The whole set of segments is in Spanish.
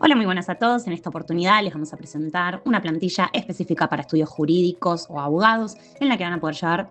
Hola, muy buenas a todos. En esta oportunidad les vamos a presentar una plantilla específica para estudios jurídicos o abogados en la que van a poder llevar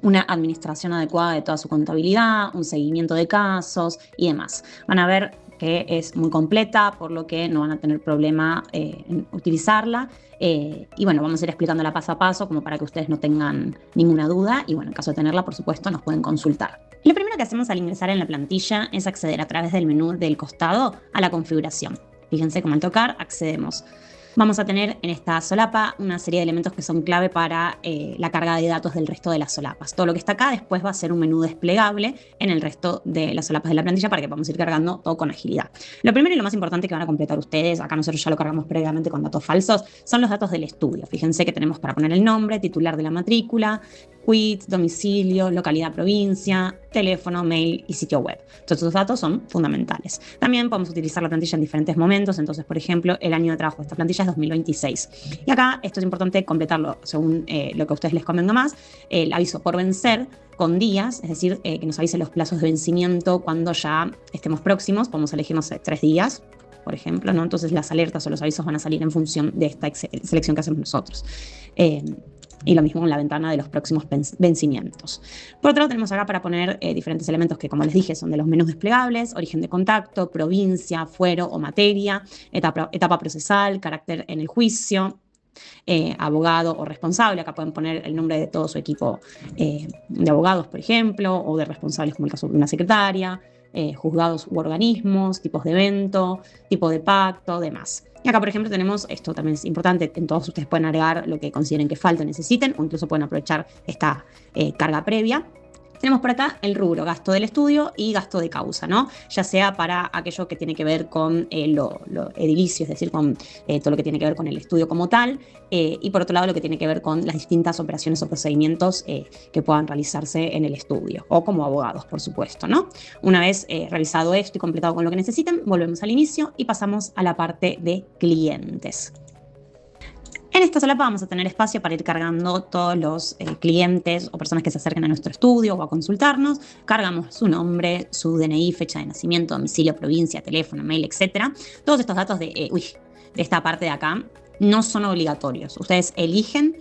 una administración adecuada de toda su contabilidad, un seguimiento de casos y demás. Van a ver que es muy completa, por lo que no van a tener problema en utilizarla. Y bueno, vamos a ir explicándola paso a paso como para que ustedes no tengan ninguna duda y bueno, en caso de tenerla, por supuesto, nos pueden consultar. Lo primero que hacemos al ingresar en la plantilla es acceder a través del menú del costado a la configuración. Fíjense cómo al tocar accedemos. Vamos a tener en esta solapa una serie de elementos que son clave para la carga de datos del resto de las solapas. Todo lo que está acá después va a ser un menú desplegable en el resto de las solapas de la plantilla para que podamos ir cargando todo con agilidad. Lo primero y lo más importante que van a completar ustedes, acá nosotros ya lo cargamos previamente con datos falsos, son los datos del estudio. Fíjense que tenemos para poner el nombre, titular de la matrícula, quit, domicilio, localidad, provincia, teléfono, mail y sitio web. Todos estos datos son fundamentales. También podemos utilizar la plantilla en diferentes momentos. Entonces, por ejemplo, el año de trabajo de esta plantilla es 2026. Y acá esto es importante completarlo según lo que a ustedes les convenga más. El aviso por vencer con días, es decir, que nos avise los plazos de vencimiento cuando ya estemos próximos. Podemos elegir, no sé, 3 días, por ejemplo, ¿no? Entonces las alertas o los avisos van a salir en función de esta selección que hacemos nosotros. Y lo mismo en la ventana de los próximos vencimientos. Por otro lado, tenemos acá para poner diferentes elementos que, como les dije, son de los menús desplegables: origen de contacto, provincia, fuero o materia, etapa procesal, carácter en el juicio, abogado o responsable. Acá pueden poner el nombre de todo su equipo de abogados, por ejemplo, o de responsables, como el caso de una secretaria, juzgados u organismos, tipos de evento, tipo de pacto, demás. Y acá, por ejemplo, tenemos, esto también es importante, en todos ustedes pueden agregar lo que consideren que falta o necesiten, o incluso pueden aprovechar esta carga previa. Tenemos por acá el rubro gasto del estudio y gasto de causa, ¿no? Ya sea para aquello que tiene que ver con lo edilicio, es decir, con todo lo que tiene que ver con el estudio como tal, y por otro lado lo que tiene que ver con las distintas operaciones o procedimientos que puedan realizarse en el estudio, o como abogados, por supuesto, ¿no? Una vez realizado esto y completado con lo que necesiten, volvemos al inicio y pasamos a la parte de clientes. En esta solapa vamos a tener espacio para ir cargando todos los clientes o personas que se acerquen a nuestro estudio o a consultarnos. Cargamos su nombre, su DNI, fecha de nacimiento, domicilio, provincia, teléfono, mail, etc. Todos estos datos de esta parte de acá no son obligatorios. Ustedes eligen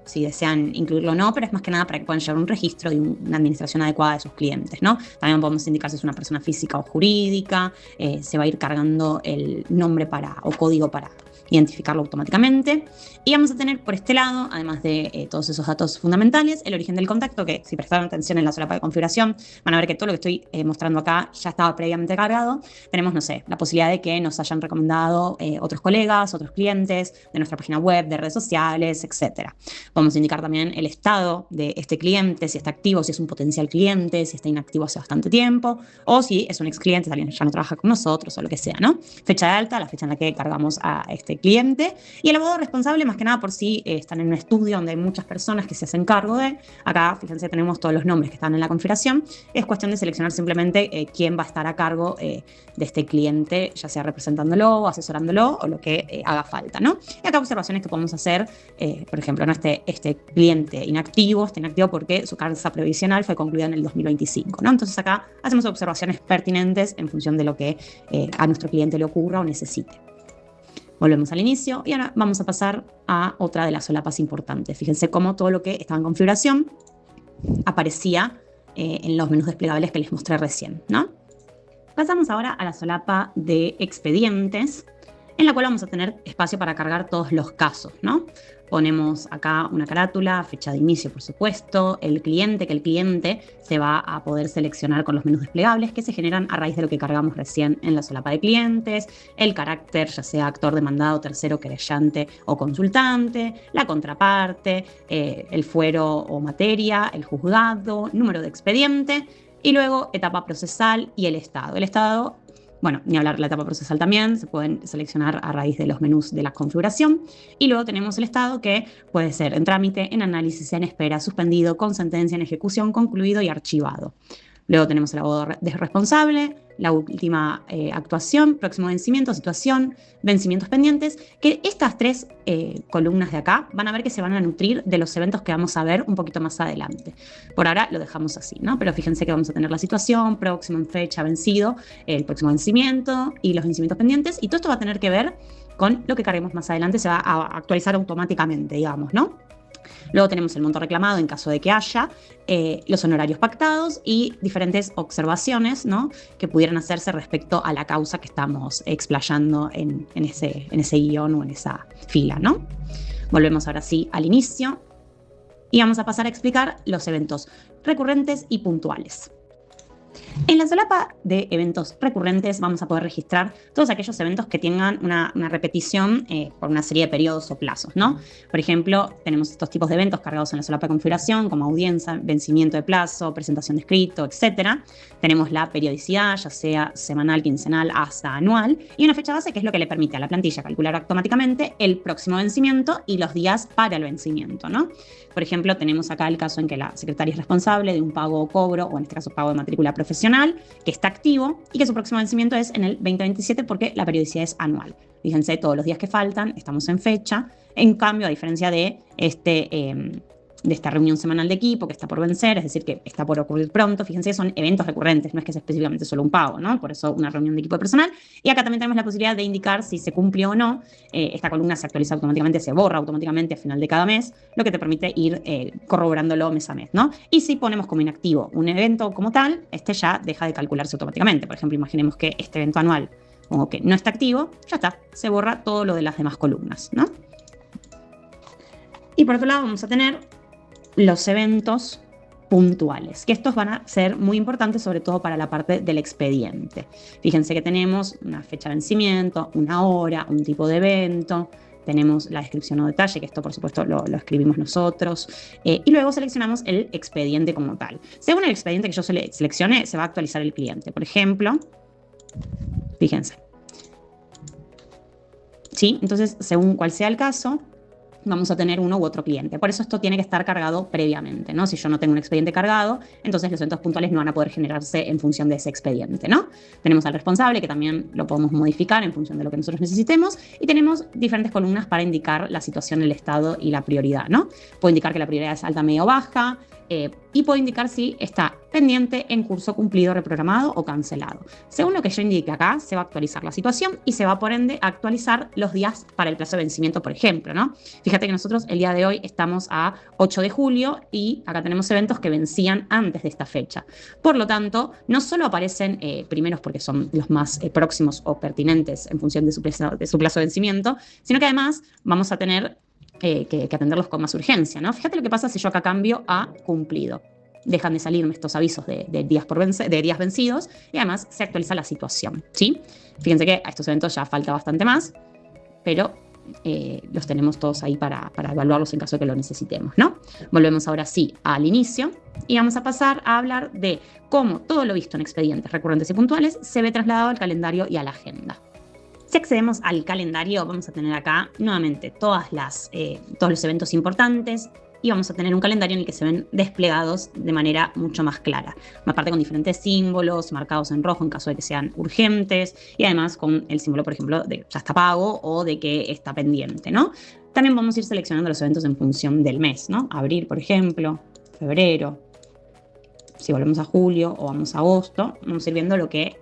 si desean incluirlo o no, pero es más que nada para que puedan llevar un registro y una administración adecuada de sus clientes, ¿no? También podemos indicar si es una persona física o jurídica. Se va a ir cargando el nombre o código para identificarlo automáticamente. Y vamos a tener por este lado, además de todos esos datos fundamentales, el origen del contacto, que si prestaron atención en la solapa de configuración, van a ver que todo lo que estoy mostrando acá ya estaba previamente cargado. Tenemos, no sé, la posibilidad de que nos hayan recomendado otros colegas, otros clientes de nuestra página web, de redes sociales, etc. Podemos indicar también el estado de este cliente, si está activo, si es un potencial cliente, si está inactivo hace bastante tiempo, o si es un ex cliente, alguien que ya no trabaja con nosotros o lo que sea, ¿no? Fecha de alta, la fecha en la que cargamos a este cliente, y el abogado responsable, más que nada por si están en un estudio donde hay muchas personas que se hacen cargo de. Acá, fíjense, tenemos todos los nombres que están en la configuración. Es cuestión de seleccionar simplemente quién va a estar a cargo de este cliente, ya sea representándolo, asesorándolo o lo que haga falta, ¿no? Y acá observaciones que podemos hacer, por ejemplo, ¿no? Este cliente inactivo está inactivo porque su causa previsional fue concluida en el 2025, ¿no? Entonces acá hacemos observaciones pertinentes en función de lo que a nuestro cliente le ocurra o necesite. Volvemos al inicio y ahora vamos a pasar a otra de las solapas importantes. Fíjense cómo todo lo que estaba en configuración aparecía en los menús desplegables que les mostré recién, ¿no? Pasamos ahora a la solapa de expedientes, en la cual vamos a tener espacio para cargar todos los casos, ¿no? Ponemos acá una carátula, fecha de inicio, por supuesto, el cliente, que el cliente se va a poder seleccionar con los menús desplegables que se generan a raíz de lo que cargamos recién en la solapa de clientes, el carácter, ya sea actor, demandado, tercero, querellante o consultante, la contraparte, el fuero o materia, el juzgado, número de expediente, y luego etapa procesal y el estado. El estado, bueno, ni hablar, la etapa procesal también, se pueden seleccionar a raíz de los menús de la configuración. Y luego tenemos el estado, que puede ser en trámite, en análisis, en espera, suspendido, con sentencia, en ejecución, concluido y archivado. Luego tenemos el abogado responsable, la última actuación, próximo vencimiento, situación, vencimientos pendientes, que estas tres columnas de acá van a ver que se van a nutrir de los eventos que vamos a ver un poquito más adelante. Por ahora lo dejamos así, ¿no? Pero fíjense que vamos a tener la situación, próximo en fecha, vencido, el próximo vencimiento y los vencimientos pendientes, y todo esto va a tener que ver con lo que carguemos más adelante, se va a actualizar automáticamente, digamos, ¿no? Luego tenemos el monto reclamado en caso de que haya, los honorarios pactados y diferentes observaciones, ¿no?, que pudieran hacerse respecto a la causa que estamos explayando en ese guión o en esa fila, ¿no? Volvemos ahora sí al inicio y vamos a pasar a explicar los eventos recurrentes y puntuales. En la solapa de eventos recurrentes vamos a poder registrar todos aquellos eventos que tengan una repetición por una serie de periodos o plazos, ¿no? Por ejemplo, tenemos estos tipos de eventos cargados en la solapa de configuración, como audiencia, vencimiento de plazo, presentación de escrito, etc. Tenemos la periodicidad, ya sea semanal, quincenal, hasta anual, y una fecha base que es lo que le permite a la plantilla calcular automáticamente el próximo vencimiento y los días para el vencimiento, ¿no? Por ejemplo, tenemos acá el caso en que la secretaria es responsable de un pago o cobro, o en este caso pago de matrícula profesional, que está activo y que su próximo vencimiento es en el 2027 porque la periodicidad es anual. Fíjense, todos los días que faltan, estamos en fecha. En cambio, a diferencia de esta reunión semanal de equipo que está por vencer, es decir, que está por ocurrir pronto, fíjense que son eventos recurrentes, no es que sea específicamente solo un pago, ¿no? Por eso una reunión de equipo de personal. Y acá también tenemos la posibilidad de indicar si se cumplió o no. Esta columna se actualiza automáticamente, se borra automáticamente a final de cada mes, lo que te permite ir corroborándolo mes a mes, ¿no? Y si ponemos como inactivo un evento como tal, este ya deja de calcularse automáticamente. Por ejemplo, imaginemos que este evento anual como que no está activo, ya está, se borra todo lo de las demás columnas, ¿no? Y por otro lado vamos a tener los eventos puntuales, que estos van a ser muy importantes, sobre todo para la parte del expediente. Fíjense que tenemos una fecha de vencimiento, una hora, un tipo de evento, tenemos la descripción o detalle, que esto por supuesto lo escribimos nosotros, y luego seleccionamos el expediente como tal. Según el expediente que yo seleccione, se va a actualizar el cliente. Por ejemplo, fíjense. ¿Sí? Entonces, según cuál sea el caso, vamos a tener uno u otro cliente. Por eso esto tiene que estar cargado previamente, ¿no? Si yo no tengo un expediente cargado, entonces los eventos puntuales no van a poder generarse en función de ese expediente, ¿no? Tenemos al responsable, que también lo podemos modificar en función de lo que nosotros necesitemos, y tenemos diferentes columnas para indicar la situación, el estado y la prioridad, ¿no? Puedo indicar que la prioridad es alta, media o baja, y puedo indicar si está pendiente, en curso, cumplido, reprogramado o cancelado. Según lo que yo indique acá, se va a actualizar la situación y se va por ende a actualizar los días para el plazo de vencimiento, por ejemplo, ¿no? Fíjate que nosotros el día de hoy estamos a 8 de julio y acá tenemos eventos que vencían antes de esta fecha. Por lo tanto, no solo aparecen primeros porque son los más próximos o pertinentes en función de su plazo de vencimiento, sino que además vamos a tener que atenderlos con más urgencia, ¿no? Fíjate lo que pasa si yo acá cambio a cumplido. Dejan de salirme estos avisos de días vencidos y además se actualiza la situación, ¿sí? Fíjense que a estos eventos ya falta bastante más, pero los tenemos todos ahí para evaluarlos en caso de que lo necesitemos, ¿no? Volvemos ahora sí al inicio y vamos a pasar a hablar de cómo todo lo visto en expedientes recurrentes y puntuales se ve trasladado al calendario y a la agenda. Si accedemos al calendario, vamos a tener acá nuevamente todos los eventos importantes y vamos a tener un calendario en el que se ven desplegados de manera mucho más clara. Aparte con diferentes símbolos marcados en rojo en caso de que sean urgentes y además con el símbolo, por ejemplo, de ya está pago o de que está pendiente, ¿no? También vamos a ir seleccionando los eventos en función del mes, ¿no? Abril, por ejemplo, febrero. Si volvemos a julio o vamos a agosto, vamos a ir viendo lo que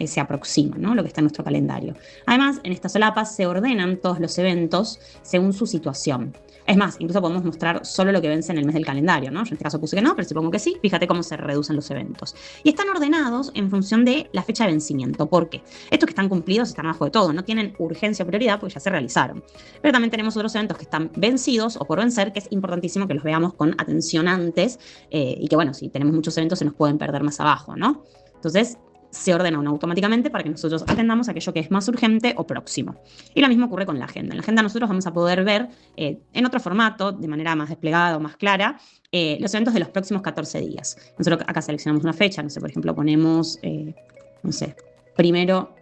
se aproxima, ¿no? Lo que está en nuestro calendario. Además, en esta solapa se ordenan todos los eventos según su situación. Es más, incluso podemos mostrar solo lo que vence en el mes del calendario, ¿no? Yo en este caso puse que no, pero si pongo que sí, fíjate cómo se reducen los eventos. Y están ordenados en función de la fecha de vencimiento. ¿Por qué? Estos que están cumplidos están abajo de todo, no tienen urgencia o prioridad porque ya se realizaron. Pero también tenemos otros eventos que están vencidos o por vencer, que es importantísimo que los veamos con atención antes y que, bueno, si tenemos muchos eventos se nos pueden perder más abajo, ¿no? Entonces, se ordenan automáticamente para que nosotros atendamos aquello que es más urgente o próximo. Y lo mismo ocurre con la agenda. En la agenda nosotros vamos a poder ver en otro formato, de manera más desplegada o más clara, los eventos de los próximos 14 días. Nosotros acá seleccionamos una fecha, no sé, por ejemplo, ponemos, no sé, primero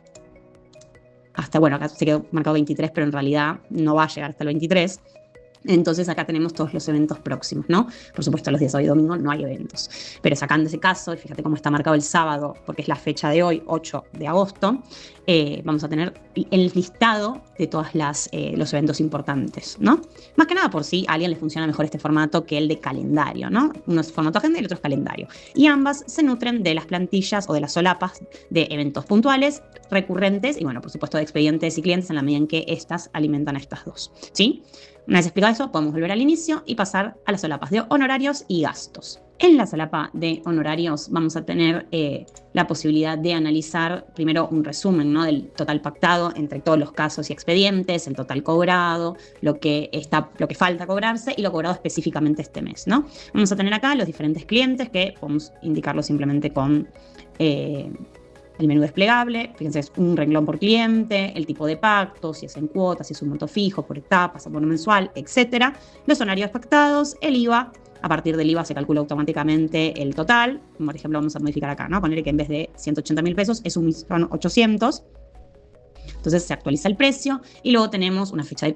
hasta, bueno, acá se quedó marcado 23, pero en realidad no va a llegar hasta el 23. Entonces acá tenemos todos los eventos próximos, ¿no? Por supuesto, los días hoy y domingo no hay eventos. Pero sacando ese caso, y fíjate cómo está marcado el sábado, porque es la fecha de hoy, 8 de agosto, vamos a tener el listado de todos los eventos importantes, ¿no? Más que nada por si a alguien le funciona mejor este formato que el de calendario, ¿no? Uno es formato agenda y el otro es calendario. Y ambas se nutren de las plantillas o de las solapas de eventos puntuales, recurrentes y, bueno, por supuesto, de expedientes y clientes en la medida en que estas alimentan a estas dos, ¿sí? Una vez explicado eso, podemos volver al inicio y pasar a las solapas de honorarios y gastos. En la solapa de honorarios vamos a tener la posibilidad de analizar primero un resumen, ¿no?, del total pactado entre todos los casos y expedientes, el total cobrado, lo que falta cobrarse y lo cobrado específicamente este mes, ¿no? Vamos a tener acá los diferentes clientes que podemos indicarlo simplemente con el menú desplegable. Fíjense, es un renglón por cliente, el tipo de pacto, si es en cuotas, si es un monto fijo, por etapas, abono mensual, etc. Los honorarios pactados, el IVA. A partir del IVA se calcula automáticamente el total. Por ejemplo, vamos a modificar acá, ¿no? Poner que en vez de 180.000 pesos son 800. Entonces se actualiza el precio y luego tenemos una fecha de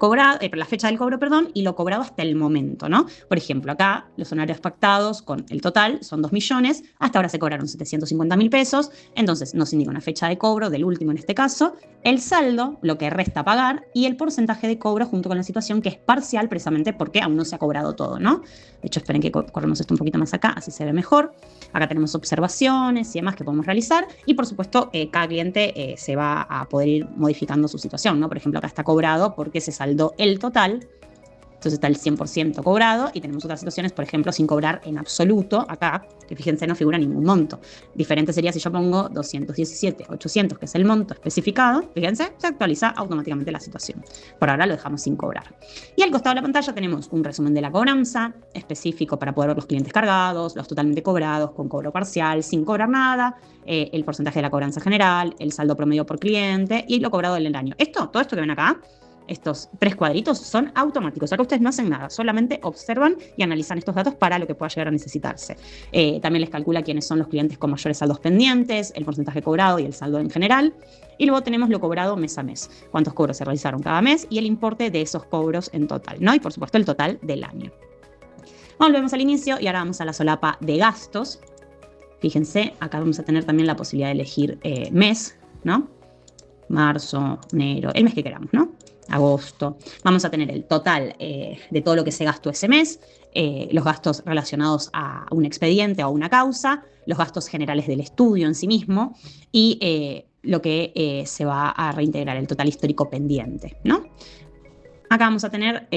la fecha del cobro, y lo cobrado hasta el momento, ¿no? Por ejemplo, acá los honorarios pactados con el total son 2 millones, hasta ahora se cobraron 750.000 pesos, entonces nos indica una fecha de cobro del último en este caso, el saldo, lo que resta pagar y el porcentaje de cobro junto con la situación que es parcial precisamente porque aún no se ha cobrado todo, ¿no? De hecho, esperen que corremos esto un poquito más acá, así se ve mejor. Acá tenemos observaciones y demás que podemos realizar y, por supuesto, cada cliente se va a poder ir modificando su situación, ¿no? Por ejemplo, acá está cobrado porque se saldó el total, entonces está el 100% cobrado y tenemos otras situaciones, por ejemplo, sin cobrar en absoluto, acá, que fíjense no figura ningún monto. Diferente sería si yo pongo 217.800, que es el monto especificado, fíjense, se actualiza automáticamente la situación. Por ahora lo dejamos sin cobrar. Y al costado de la pantalla tenemos un resumen de la cobranza específico para poder ver los clientes cargados, los totalmente cobrados, con cobro parcial, sin cobrar nada, el porcentaje de la cobranza general, el saldo promedio por cliente y lo cobrado en el año. Todo esto que ven acá, estos 3 cuadritos son automáticos. Acá ustedes no hacen nada, solamente observan y analizan estos datos para lo que pueda llegar a necesitarse. También les calcula quiénes son los clientes con mayores saldos pendientes, el porcentaje cobrado y el saldo en general. Y luego tenemos lo cobrado mes a mes, cuántos cobros se realizaron cada mes y el importe de esos cobros en total, ¿no? Y por supuesto el total del año. Volvemos al inicio y ahora vamos a la solapa de gastos. Fíjense, acá vamos a tener también la posibilidad de elegir mes, ¿no? Marzo, enero, el mes que queramos, ¿no? Agosto. Vamos a tener el total de todo lo que se gastó ese mes, los gastos relacionados a un expediente o a una causa, los gastos generales del estudio en sí mismo y lo que se va a reintegrar, el total histórico pendiente, ¿no? Acá vamos a tener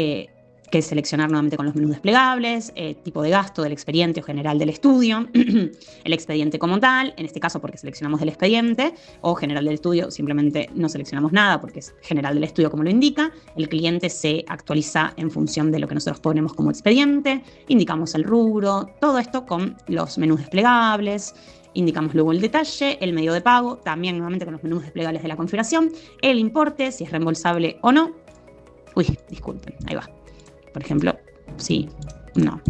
que seleccionar nuevamente con los menús desplegables, tipo de gasto del expediente o general del estudio, el expediente como tal, en este caso porque seleccionamos del expediente, o general del estudio, simplemente no seleccionamos nada porque es general del estudio como lo indica, el cliente se actualiza en función de lo que nosotros ponemos como expediente, indicamos el rubro, todo esto con los menús desplegables. Indicamos luego el detalle, el medio de pago, también nuevamente con los menús desplegables de la configuración, el importe, si es reembolsable o no. Uy, disculpen, ahí va. Por ejemplo, sí, no.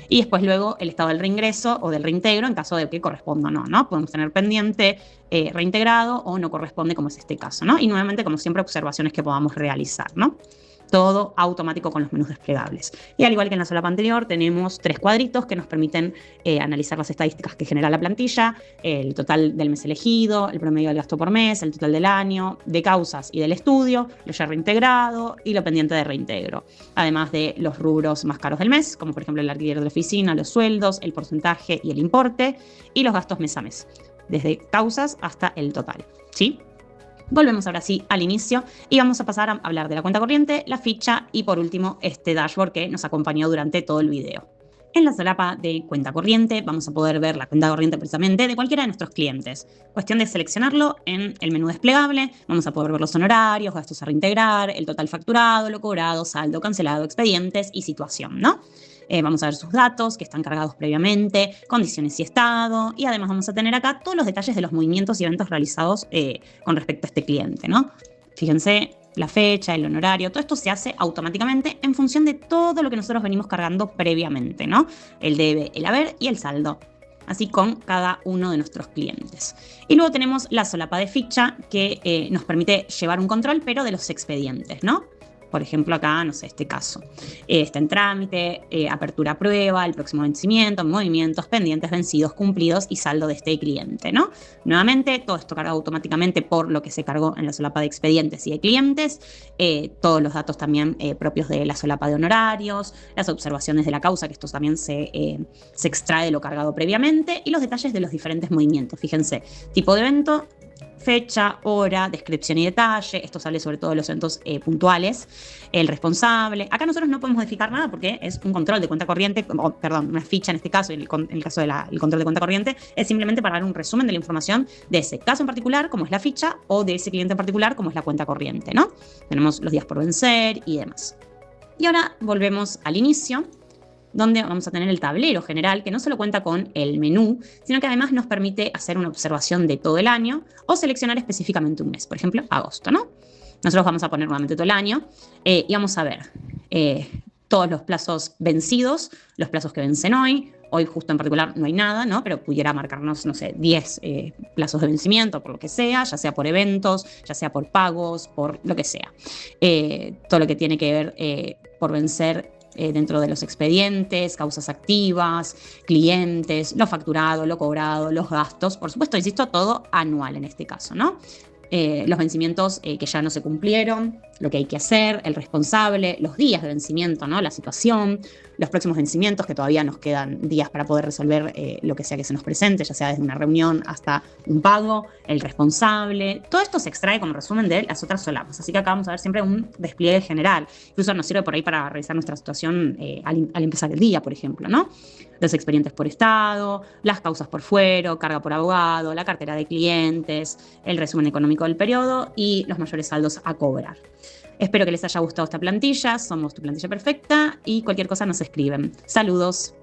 Y después luego el estado del reingreso o del reintegro en caso de que corresponda o no, ¿no? Podemos tener pendiente reintegrado o no corresponde, como es este caso, ¿no? Y nuevamente, como siempre, observaciones que podamos realizar, ¿no? Todo automático con los menús desplegables. Y al igual que en la solapa anterior, tenemos 3 cuadritos que nos permiten analizar las estadísticas que genera la plantilla, el total del mes elegido, el promedio del gasto por mes, el total del año, de causas y del estudio, lo ya reintegrado y lo pendiente de reintegro. Además de los rubros más caros del mes, como por ejemplo el alquiler de la oficina, los sueldos, el porcentaje y el importe, y los gastos mes a mes, desde causas hasta el total, ¿sí? Volvemos ahora sí al inicio y vamos a pasar a hablar de la cuenta corriente, la ficha y por último este dashboard que nos acompañó durante todo el video. En la solapa de cuenta corriente vamos a poder ver la cuenta corriente precisamente de cualquiera de nuestros clientes. Cuestión de seleccionarlo en el menú desplegable, vamos a poder ver los honorarios, gastos a reintegrar, el total facturado, lo cobrado, saldo cancelado, expedientes y situación, ¿no? Vamos a ver sus datos que están cargados previamente, condiciones y estado, y además vamos a tener acá todos los detalles de los movimientos y eventos realizados con respecto a este cliente, ¿no? Fíjense la fecha, el honorario, todo esto se hace automáticamente en función de todo lo que nosotros venimos cargando previamente, ¿no? El debe, el haber y el saldo. Así con cada uno de nuestros clientes. Y luego tenemos la solapa de ficha que nos permite llevar un control, pero de los expedientes, ¿no? Por ejemplo, acá, no sé, este caso. Está en trámite, apertura a prueba, el próximo vencimiento, movimientos, pendientes, vencidos, cumplidos y saldo de este cliente, ¿no? Nuevamente, todo esto cargado automáticamente por lo que se cargó en la solapa de expedientes y de clientes, todos los datos también propios de la solapa de honorarios, las observaciones de la causa, que esto también se extrae de lo cargado previamente, y los detalles de los diferentes movimientos. Fíjense, tipo de evento, fecha, hora, descripción y detalle. Esto sale sobre todo de los eventos puntuales. El responsable. Acá nosotros no podemos modificar nada porque es un control de cuenta corriente, perdón, una ficha en este caso, en el caso del control de cuenta corriente, es simplemente para dar un resumen de la información de ese caso en particular, como es la ficha, o de ese cliente en particular, como es la cuenta corriente, ¿no? Tenemos los días por vencer y demás. Y ahora volvemos al inicio, donde vamos a tener el tablero general, que no solo cuenta con el menú, sino que además nos permite hacer una observación de todo el año o seleccionar específicamente un mes, por ejemplo, agosto, ¿no? Nosotros vamos a poner nuevamente todo el año y vamos a ver todos los plazos vencidos, los plazos que vencen hoy. Hoy justo en particular no hay nada, ¿no? Pero pudiera marcarnos, no sé, 10 plazos de vencimiento, por lo que sea, ya sea por eventos, ya sea por pagos, por lo que sea. Todo lo que tiene que ver por vencer dentro de los expedientes, causas activas, clientes, lo facturado, lo cobrado, los gastos, por supuesto, insisto, todo anual en este caso, ¿no? Los vencimientos que ya no se cumplieron, lo que hay que hacer, el responsable, los días de vencimiento, ¿no? La situación, los próximos vencimientos, que todavía nos quedan días para poder resolver lo que sea que se nos presente, ya sea desde una reunión hasta un pago, el responsable. Todo esto se extrae como resumen de las otras solapas, así que acá vamos a ver siempre un despliegue general. Incluso nos sirve por ahí para revisar nuestra situación al empezar el día, por ejemplo, ¿no? Los expedientes por estado, las causas por fuero, carga por abogado, la cartera de clientes, el resumen económico del periodo y los mayores saldos a cobrar. Espero que les haya gustado esta plantilla, somos tu plantilla perfecta y cualquier cosa nos escriben. Saludos.